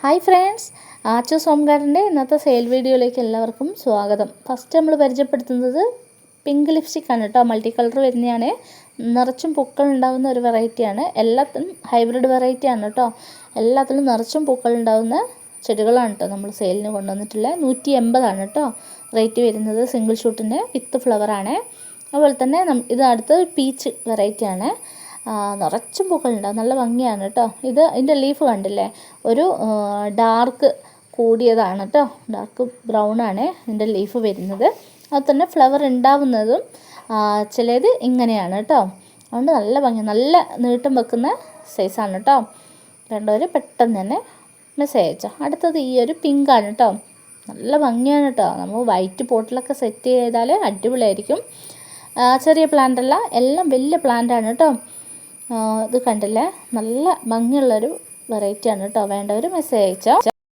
Hi friends, ആച്ചൂസ് home ഗാർഡൻ്റെ ഇന്നത്തെ sale വീഡിയോയിലേക്ക് എല്ലാവർക്കും സ്വാഗതം. ഫസ്റ്റ് നമ്മൾ പരിചയപ്പെടുത്തുന്നത് പിങ്ക് ലിപ്സ്റ്റിക്കാണ് കേട്ടോ. മൾട്ടി കളർ വരുന്നതാണ്. നിറച്ചും പൂക്കൾ ഉണ്ടാകുന്ന ഒരു വെറൈറ്റിയാണ്. എല്ലാത്തിനും ഹൈബ്രിഡ് വെറൈറ്റിയാണ് കേട്ടോ. എല്ലാത്തിലും നിറച്ചും പൂക്കൾ ഉണ്ടാകുന്ന ചെടികളാണ് കേട്ടോ നമ്മൾ സെയിലിന് കൊണ്ടുവന്നിട്ടുള്ളത്. 180 കേട്ടോ റേറ്റ് വരുന്നത്. സിംഗിൾ ഷൂട്ടിൻ്റെ വിത്ത് ഫ്ലവറാണ്. അതുപോലെ തന്നെ ഇത് അടുത്തത് പീച്ച് വെറൈറ്റിയാണ്. നിറച്ചും പൂക്കളുണ്ടാവും, നല്ല ഭംഗിയാണ് കേട്ടോ. ഇതിൻ്റെ ലീഫ് കണ്ടില്ലേ, ഒരു ഡാർക്ക് കൂടിയതാണ് കേട്ടോ. ഡാർക്ക് ബ്രൗൺ ആണ് ഇതിൻ്റെ ലീഫ് വരുന്നത്. അതുപോലെ തന്നെ ഫ്ലവർ ഉണ്ടാവുന്നതും ചിലത് ഇങ്ങനെയാണ് കേട്ടോ. അതുകൊണ്ട് നല്ല ഭംഗി, നല്ല നീട്ടം വെക്കുന്ന സൈസാണ് കേട്ടോ. വേണ്ടവർ പെട്ടെന്ന് തന്നെ മെസ്സേജ് അയച്ചോ. അടുത്തത് ഈ ഒരു പിങ്കാണ് കേട്ടോ. നല്ല ഭംഗിയാണ് കേട്ടോ. നമ്മൾ വൈറ്റ് പോട്ടിലൊക്കെ സെറ്റ് ചെയ്താൽ അടിപൊളിയായിരിക്കും. ചെറിയ പ്ലാന്റ് അല്ല, എല്ലാം വലിയ പ്ലാന്റാണ് കേട്ടോ. ഇത് കണ്ടില്ലേ, നല്ല ഭംഗിയുള്ളൊരു വെറൈറ്റിയാണ് കേട്ടോ. വേണ്ടവർ മെസ്സേജ് അയച്ചോ.